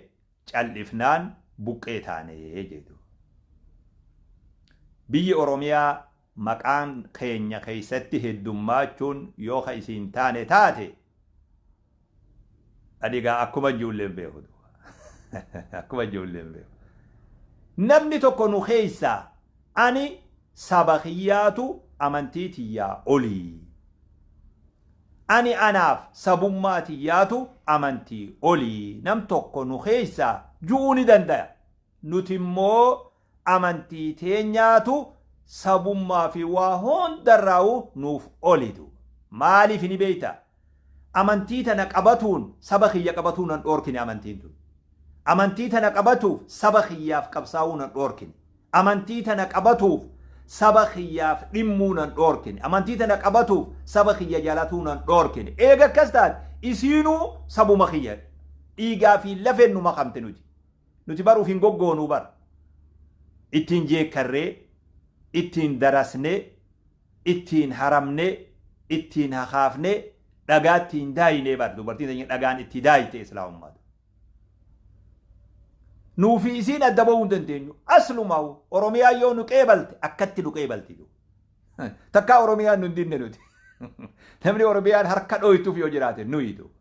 [SPEAKER 1] callifnaan buqqee taanee jedhu. Biyyi Oromiyaa maqaan keenya keessatti heddummachuun yoo ka isin taane taate adigaa akkuma ijoolleen beeku. Akkuma ijoolleen beeku. Namni tokko nu keessaa ani saba kiyyaatu amantii tiyyaa olii. Ani anaaf sabummaa tiyyaatu amantii olii. Nam tokko nu keessaa ju'uu ni danda'a. Nuti immoo amantii teenyaatu sabummaa fi waa hundarraa'u nuuf olitu. Maaliif ni beeyta? Amantii tana qabatuun saba kiyya qabatuun an dhoorkine amantiin tun. Amantii tana qabatuuf saba kiyyaaf qabsaa'uun an dhoorkine. Amantii tana qabatuuf saba kiyyaaf dhimmuun an dhoorkine. Amantii tana qabatuuf saba kiyya jaalatuun an dhoorkine. Eega akkas taate isiinuu sabuma kiyya dhiigaa fi lafeen nu makamte nuti. Nuti baruuf hin goggoonuu bara. Ittiin jeekkarree, ittiin darasnee, ittiin haramnee, ittiin hakaafnee, dhagaa ittiin daayinee bara. Dubartiin dhagaan itti daayite islaamummaatu. Nuufi isiin adda ba'uu hin dandeenyu. Aslumaa'u Oromiyaa yoo nu qeebalte akkatti nu qeebalti. Takkaa Oromiyaan nu hin dinne nuti. Namni Oromiyaan harka dhoytuuf yoo jiraate nuyitu.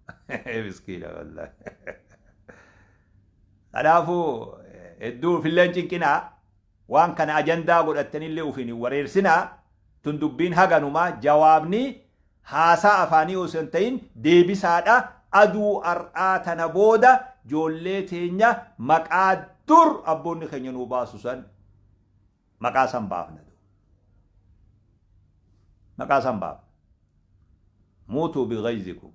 [SPEAKER 1] Miskiina wallahi. Kanaafuu hedduu filleen cinqinaa waan kana ajandaa godhattanillee ufin wareersinaa tun dubbiin haganumaa jawaabni haasaa afaanii osoo hin ta'in deebisaadha. Aduu ar'aa tana booda joollee teenya maqaa dur abboonni keenya nuu baasu san maqaa san baafna. Maqaa san baafna. Muutuu bighayzikum.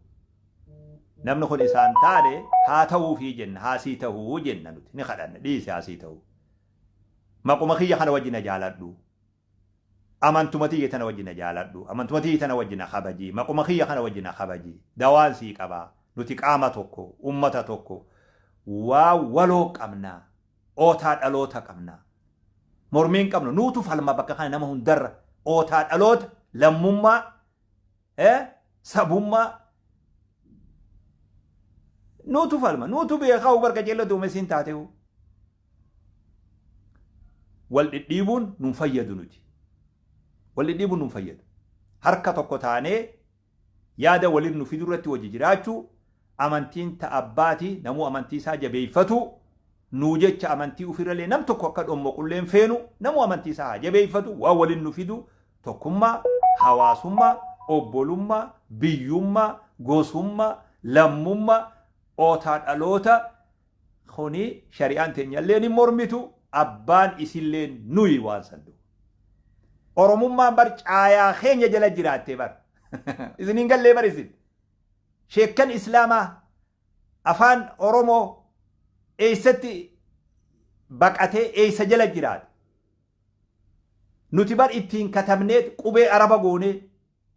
[SPEAKER 1] Namni kun isaan taane haa ta'uu fi jenna haa sii ta'uu jenna nuti ni kadhanna dhiise haa sii ta'uu. Maquma kiyya kana wajjina jaaladhu. Amantuma tiyya tana wajjina jaaladhu. Amantuma tiyya tana wajjina kabajii. Maquma kiyya kana wajjina kabajii. Dawaan sii qabaa. Nuti qaama tokko, ummata tokko, waa waloo qabnaa, ootaa dhaloota qabnaa. Mormiin qabnu nuutu falma bakka kana nama hundarra ootaa dhaloota, lammummaa, sabummaa. Nuutu falma, nuutu beekaa barka jeella duumessiin taatehu. Wal dhidhiibuun nun fayyadu nuti. Wal dhidhiibuun nun fayyadu. Harka tokko taanee yaada waliin nu fidurratti wajji jiraachuu amantiin ta'abbaati namuu amantii isaa jabeeffatu nuu jecha amantii ufirralee nam tokko akka dhommo qulleen feenu namuu amantii isaa jabeeffatu waa waliin nu fidu tokkummaa, hawaasummaa, obbolummaa, biyyummaa, gosummaa, lammummaa, ootaa dhaloota kuni shari'aan teenyallee ni mormitu abbaan isilleen nuyi waan sandu. Oromummaan bar caayaa keenya jala jiraattee bar. Isiniin gallee bar isin. Sheekkan Islaamaa afaan Oromoo eessatti baqatee eessa jala jiraate. Nuti bar ittiin katabnee qubee Araba goonee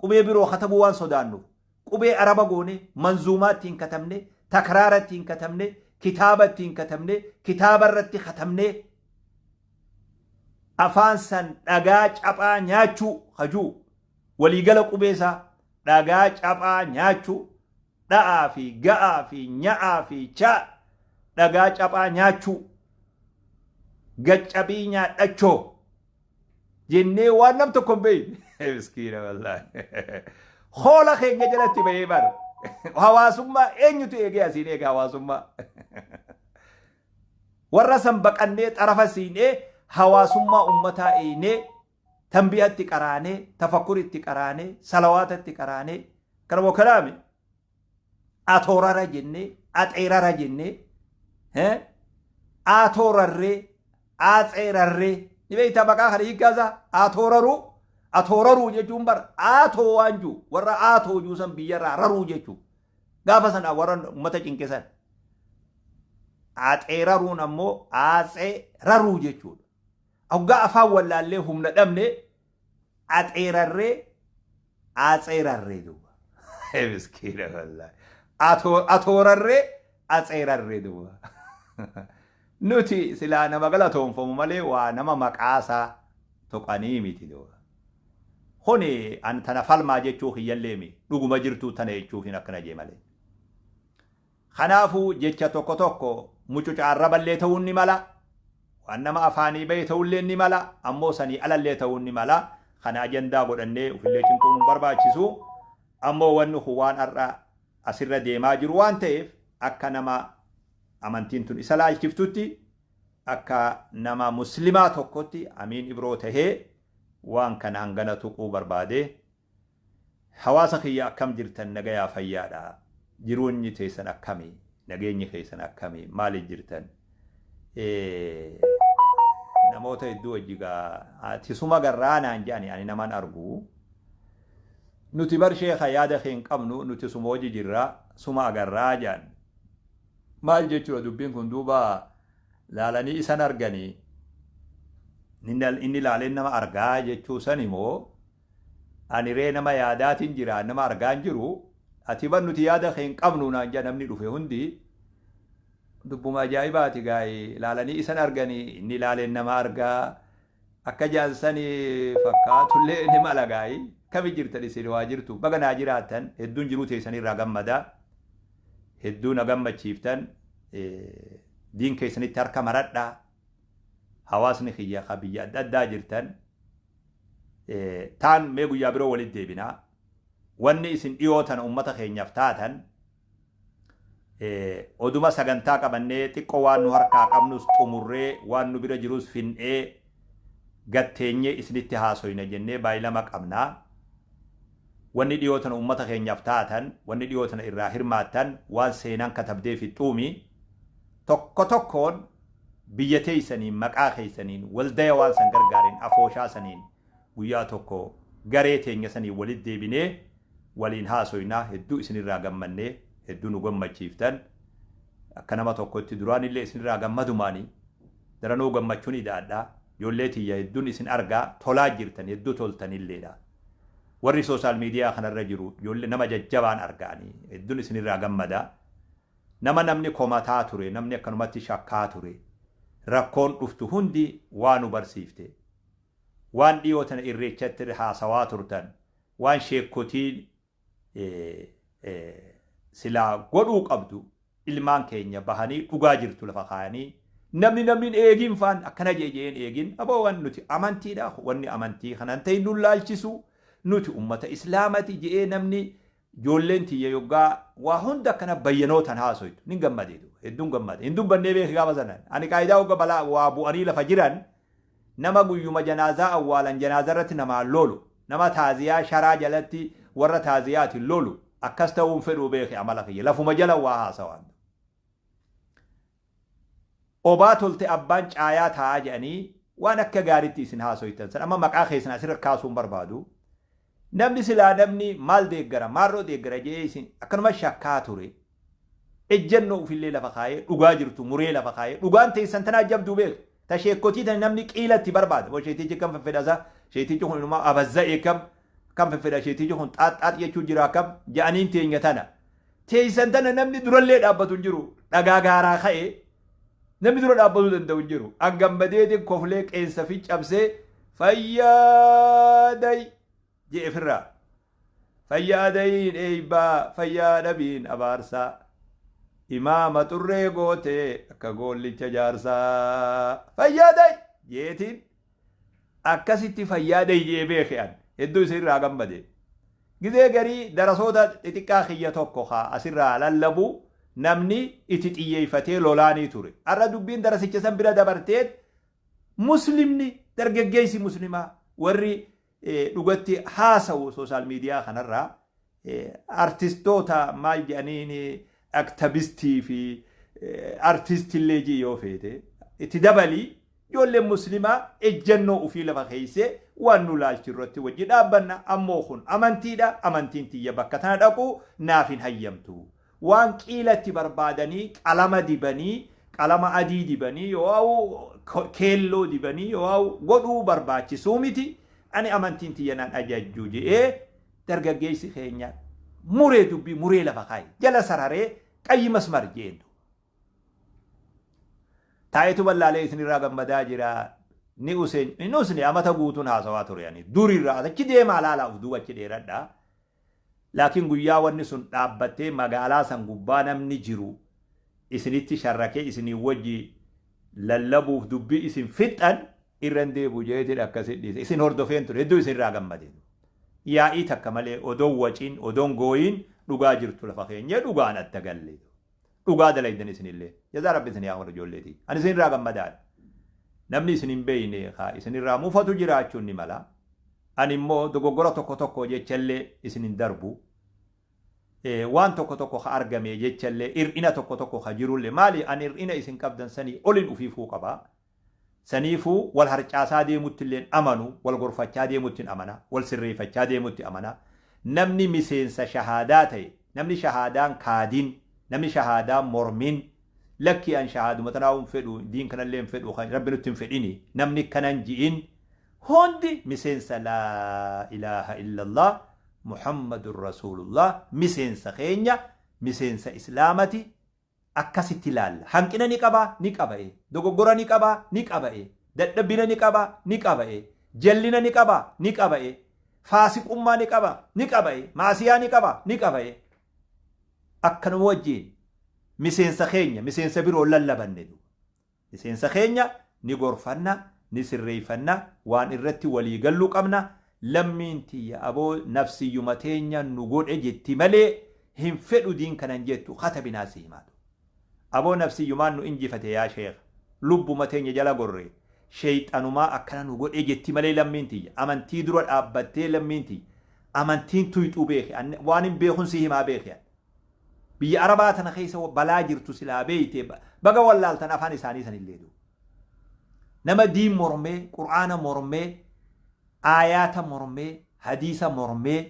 [SPEAKER 1] qubee biroo katabuu waan sodaannuuf qubee Araba goonee manzuumaa ittiin katabnee takraara ittiin katabnee kitaaba ittiin katabnee kitaaba irratti katabnee afaan san dhagaa caphaa nyaachuu hajuu waliigala qubeesaa dhagaa caphaa nyaachuu dha'aa fi ga'aa fi nya'aa fi chaa dhagaa caphaa nyaachuu gaccabii nyaadhachoo jennee waan nam tokko hin beeyne. Miskiina wallaahi. Hoola keenya jalatti bahee bara. Hawaasummaa eenyutu eegee asiin eega hawaasummaa. Warra san baqannee xarafa siinee hawaasummaa ummataa eenee tanbiyatti qaraanee tafakkuritti qaraanee salawaatatti qaraanee kana bookalaame atoorara jennee axeerara jennee atoorarree axeerarree ni beektaa maqaa kana hiikkaasaa atooraruu jechuun bara aatoo waan juu warra aatoo juu san biyyarraa raruu jechuun gaafa sana warra ummata cinqisan axeeraruun ammoo axeeraruu jechuudha. Aggaa afaan wallaallee humna dhabne axeerarree duuba. Miskiina wallaahi. Atoorarree axeerarree duuba. nuti silaa nama galatoonfamu malee waa nama maqaasaa tuqanii miti doo. Kuni an tana falmaa jechuu hiyyalleemi dhuguma jirtuu tana jechuu hin akkana jee malee. Kanaafuu jecha tokko tokko mucuca arraballee ta'uun ni mala. Waan nama afaanii bahe ta'ullee ni mala. Ammoo sanii alallee ta'uun ni mala. Kana ajandaa godhannee ufillee cinquun hin barbaachisu. Ammoo wanni kun waan har'a asirra deemaa jiru waan ta'eef akka nama amantiin tun isa laalchiftutti akka nama muslimaa tokkotti amiin ibroo tahee waan kana hangana tuquu barbaade. Hawaasa kiyya akkam jirtan nagayaa fayyaadha. Jiruunyi teessan akkamii nageenyi keessan akkamii maaliif jirtan namoota hedduu wajjigaa ati suma garraanaan jedhani ani naman argu nuti bar sheekha yaada keen qabnu nuti suma hojii jirra suma agarraa jedhan maal jechuudha dubbiin kun duuba laalanii isan arganii inni laaleen nama argaa jechuu san immoo ani ree nama yaadaatiin jira nama argaan jiru ati ban nuti yaada keen qabnu naan jedha namni dhufe hundi dubbuma ajaa'ibaati gaa'ee laalanii isan arganii inni laaleen nama argaa akka jaansanii fakkaatullee ni mala gaa'ee kami jirtan isin waa jirtu baga naa jiraattan hedduun jiruu teessanirraa gammadaa hedduu na gammachiiftan diin keessanitti harka maradhaa hawaasni kiyya ka biyya adda addaa jirtan taan mee guyyaa biroo walitti deebinaa wanni isin dhiyootan ummata keenyaaf taatan oduma sagantaa qabannee xiqqoo waan nu harkaa qabnus xumurree waan nu bira jirus fin'ee gatteenyee isinitti haasoyna jennee baay'ilama qabnaa wanni dhiyootan ummata keenyaaf taatan wanni dhiyootan irraa hirmaattan waan seenaan katabdee fixuumi tokko tokkoon biyya teeysaniin maqaa keeysaniin waldaya waan san gargaareen afooshaa saniin guyyaa tokko garee teenya saniin walitti deebinee waliin haasoynaa hedduu isinirraa gammannee hedduu nu gammachiiftan akka nama tokkotti duraan illee isinirraa gammadumaanii daranuu gammachuun idaadhaa ijoollee tiyya hedduun isin argaa tolaa jirtan hedduu toltanilleedha warri sooshaal miidiyaa kanarra jiru ijoollee nama jajjabaan argaanii hedduun isinirraa gammadaa nama namni komataa ture namni akkanumatti shakkaa ture rakkoon dhuftu hundi waan nu barsiifte waan dhiyootan irreechatti haasawaa turtan waan sheekkotiin silaa godhuu qabdu ilmaan keenya bahanii dhugaa jirtu lafa kaayanii namni eegin faan akkana jeejeen eegin aboo waan nuti amantiidha wanni amantii kanan ta'in nu laalchisu nuti ummata islaamati je'ee namni ijoolleen tiyya yoggaa waa hunda akkana bayyanootan haasoytu nin gammadeetu hedduun gammade hin dubbannee beeki gaafa sanan ani qaayidaa hogga balaa waa bu'anii lafa jiran nama guyyuma janaazaa awwaalan janaazaa irratti namaan lolu nama taaziyaa sharaa jalatti warra taaziyaatiin lolu akkas ta'uun fedhuu beeki amala kiyya lafuma jala waa haasawaan obaa tolte abbaan caayaa taa'aa jedhanii waan akka gaariitti isin haasoytan san amma maqaa keessan asirra kaasuun barbaadu namni silaa namni maal deeggara maarroo deeggara jee isin akkanuma shakkaa ture ejjennoo ufillee lafa kaayee dhugaa jirtu muree lafa kaayee dhugaan teessan tanaa jabduu beeku ta sheekkotii tan namni qiilatti barbaada boo sheetichi kam fedhasa sheetichi kun inumaa abazza'ee kam fedha sheetichi kun xaaxxaax jechuu jira kam ja'aniin teenya tana teessan tana namni durallee dhaabbatu hin jiru dhagaa gaaraa ka'ee namni dura dhaabbatuu danda'u hin jiru angammadeetiin koflee qeensa fi cabsee fayyaaday jee firraa fayyaadayin eeybaa fayyaadabiin abaarsaa imaama xurree gootee akka goollicha jaarsaa fayyaaday jeetiin akkasitti fayyaaday jee beeke'an hedduu isirraa gammade gizee garii darasoota xixiqqaa kiyya tokko haa asirraa lallabu namni itti xiyyeeffatee lolaanii ture arra dubbiin darasicha san bira dabarteet muslimni dargaggeessi muslimaa warri dhugatti haasa'u sooshaal miidiyaa kanarraa artistoota maal jedhaniin aktivistii fi artistillee jii yoo feete itti dabalii ijoolleen muslimaa ejjennoo ufii lafa keeysee waan nu laalchirratti wajji dhaabbanna ammoo kun amantiidha amantiin tiyya bakka tana dhaqu naaf hin hayyamtu waan qiilatti barbaadanii qalama dibanii qalama adii dibanii yoo keelloo dibanii yoo godhuu barbaachisuu miti ani amantiin tiyya nan ajajju je'ee dargaggeessi keenya muree dubbii muree lafa kaayee jala sararee qayyi masmar jeentu taayitu ballaalee isinirraa gammadaa jira ni usni amata guutuun haasawaa ture yani durirraa achi deemaa laalaa uf duuba achi dheeradha laakiin guyyaa wanni sun dhaabbattee magaalaa san gubbaa namni jiru isinitti sharrakee isinii wajji lallabuuf dubbii isin fixan irran deebu jeetiin akkasidhiise isin hordofeen ture hedduu isinirraa gammadee yaa'ii takka malee odoon waciin odoon gooyin dhugaa jirtu lafa keenya dhugaan atta galle dhugaa dalaydan isinillee jazaa rabbi isin yaa warra ijoolleeti ani isinirraa gammadaadha namni isin hin beeyne isinirraa mufatu jiraachuun ni mala ani immoo dogoggora tokko jechallee isin hin darbu waan tokko argame jechallee ir'ina tokko jirullee maali ani ir'ina isin qabdan sanii olin ufiifuu qabaa saniifuu wal harcaasaa deemutti illeen amanu wal gorfachaa deemutti amana wal sirreeffachaa deemutti amana namni miseensa shahaadaa ta'e namni shahaadaan kaadin namni shahaadaan mormin lakki an shahaaduma tanaawun fedhu diin kanallee hin fedhu rabbi nutti hin fedhini namni kanan ji'in hundi miseensa laa ilaaha illallah muhammadur rasulullah miseensa keenya miseensa islaamati akkasitti ilaalla hanqina ni qaba'e dogoggora ni qaba'e dadhabina ni qaba'e jallina ni qaba'e faasiqummaa ni qaba'e maasiyaa ni qaba'e akkanuma wajjiin miseensa keenya miseensa biroo lallabanne miseensa keenya ni gorfanna ni sirreeffanna waan irratti walii galluu qabna lammiin tiyya aboo nafsiyyuma teenya nu godhe jetti malee hin fedhu diin kanan jettu katabinaa siimaatu aboo nafsiyyumaan nu injifate yaa sheekh lubbuma teenya jala gorre shayxanumaa akkana nu godhe jetti malee lammiin tiyya amantii dura dhaabbattee lammiin tiyya amantiin tuyxuu beeke waan hin beekun si himaa beeke biyya arabaa tana keessa balaa jirtu silaa beeyte baga wallaaltan afaan isaanii sanillee du nama diin mormee qur'aana mormee aayaata mormee hadiisa mormee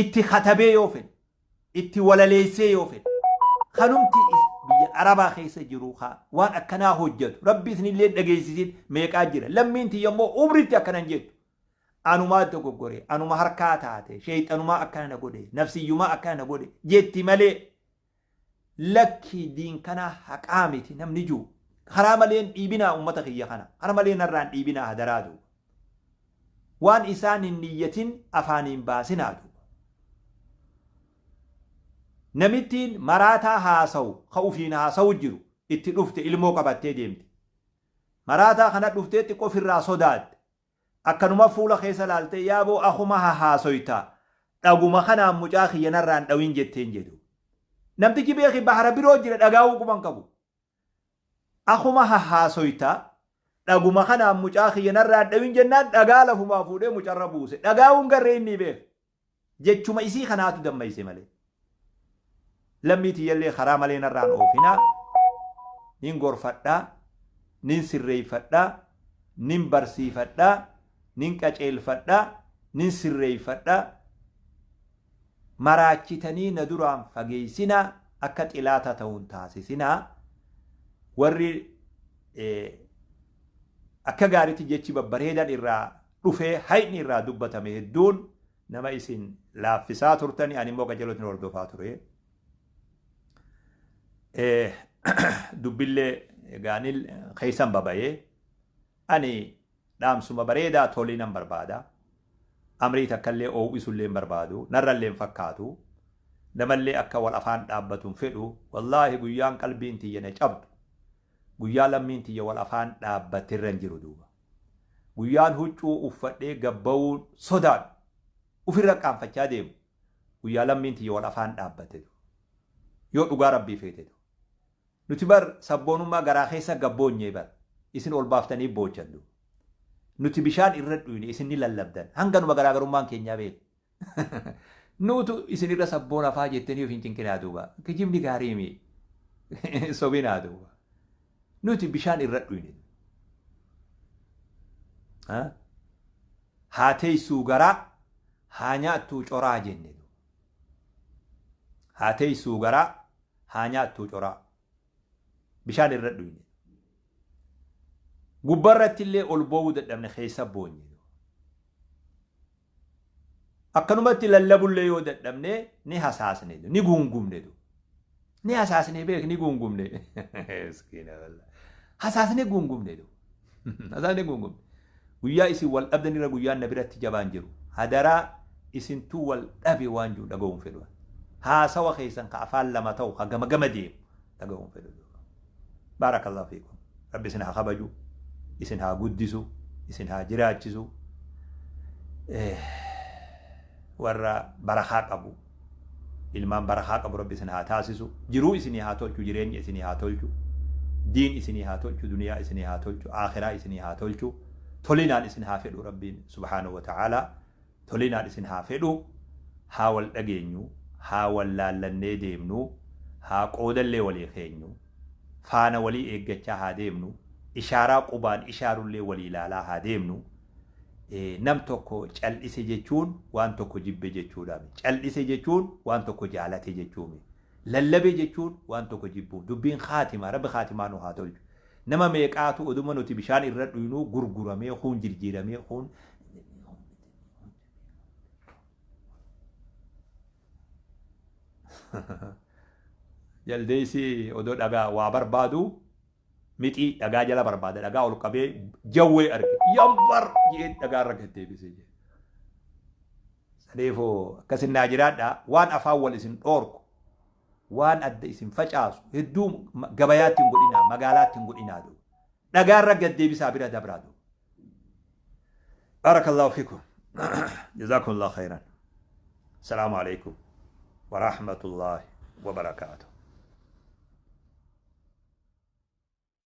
[SPEAKER 1] itti katabee yoo fedhe itti walaleessee yoo fedhe kanumti biyya arabaa keessa jiru waan akkanaa hojjetu rabbi isinillee dhageessisin meeqaa jira lammiin tiyya immoo umritti akkanan jettu anumaa dogoggore anuma harkaa taate shayxanumaa akkana na godhe nafsiyyumaa akkana na godhe jetti malee lakki diin kana haqaa miti namni jiru karaa maleen dhiibinaa ummata kiyya kana karaa maleen narraan dhiibinaa hadaraatu waan isaan hin niyyatin afaaniin baasinaatu namittiin maraataa haasawu ka ufiin haasawu jiru itti dhufte ilmoo qabattee deemte maraataa kana dhufteetti qofirraa sodaatte akkanuma fuula keessa laalte yaaboo akuma haasoyta dhaguma kanaan mucaa kiyyanarraan dhawin jetteen jedhu namtichi beeki bahara biroo jira dhagaa'uu quban qabu akuma haasoyta dhaguma kanaan mucaa kiyyanarraan dhawin jennaan dhagaa lafumaa fuudhee mucarra buuse dhagaa'uun garree inni beek jechuma isii kanaatu dammayse malee lammiti yallee karaa malee narraan oofinaa nin gorfadhaa nin sirreeffadhaa nin barsiifadhaa nin qaceelfadhaa nin sirreeffadhaa maraachitanii na duraan fageessinaa akka xilaata ta'uun taasisinaa warri akka gaariitti jechi babbareedan irraa dhufee hayni irraa dubbatame hedduun nama isin laaffisaa turtanii ani immoo qajeelootiin hordofaa ture dubbillee gaanil keeysan babayee ani dhaamsuma bareedaa toliinan barbaada amrii takkallee oowisullee barbaadu narrallee fakkaatu namallee akka wal afaan dhaabbatuun fedhu wallaahi guyyaan qalbiin tiyya na cabdu guyyaa lammiin tiyya wal afaan dhaabbattirran jiru duuba guyyaan huccuu uffadhee gabba'uu sodaadhu ufirra qaanfachaa deemu guyyaa lammiin tiyya wal afaan dhaabbatte yoo dhugaa rabbii feete nuti bar sabboonummaa garaa keessa gabboonyee bar isin ol baaftanii boochandu nuti bishaan irra dhuyne isin ni lallabdan hanganuma garaagarummaan keenyaa beeku nutu isin irra sabboon afaa jettanii ofiin cinqinaa duuba kijibni gaarii mi sobinaa duuba nuti bishaan irra dhuyne haa teessuu garaa haa nyaattuu coraa jenne haa teessuu garaa haa nyaattuu coraa bishaan irra dhuyne gubbarratti illee ol boo'uu dadhabne keessa boonye akkanumatti lallabullee yoo dadhabne ni hasaasne ni gungumne ni hasaasnee beek ni gungumne hasaasnee gungumne hasaasnee gungumne guyyaa isin wal dhabdan irra guyyaan na biratti jabaan jiru hadaraa isintuu wal dhabe waan jiru dhaga'uun fedhu haasawa keessan ka afaan lama ta'u ka gama gama deemu dhaga'uun fedhu baarakallahu fiikum rabbi isin haa kabaju isin haa guddisu isin haa jiraachisu warra barakaa qabu ilmaan barakaa qabu rabbi isin haa taasisu jiruu isinii haa tolchu jireenya isinii haa tolchu diin isinii haa tolchu duniyaa isinii haa tolchu akhiraa isinii haa tolchu tolinaan isin haa fedhu rabbiin subhaanahu wa ta'aalaa tolinaan isin haa fedhu haa wal dhageenyu haa wal laallannee deemnu haa qoodallee walii keenyu faana walii eeggachaa haa deemnu ishaaraa qubaan ishaarullee walii ilaalaa haa deemnu nam tokko cal'ise jechuun waan tokko jibbe jechuudha cal'ise jechuun waan tokko jaalate jechuudha lallabe jechuun waan tokko jibbu dubbiin khaatima rabbi khaatimaa nu haa tolchu nama meeqaatu oduma nuti bishaan irra dhuynu gurguramee huun jirjiiramee huun jaldeessi odoo dhagaa waa barbaadu mixii dhagaa jala barbaada dhagaa ol qabee jawwee arge yambar jee dhagaa irra gad deebisee jee sadeefoo akkasin naa jiraadha waan afaan wal isin dhoorku waan adda isin facaasu hedduu gabayaatti hin godhinaa magaalaatti hin godhinaa dhagaa irra gad deebisaa bira dabraa barakallahu fikum jazakumullahu khairan السلام عليكم ورحمة الله وبركاته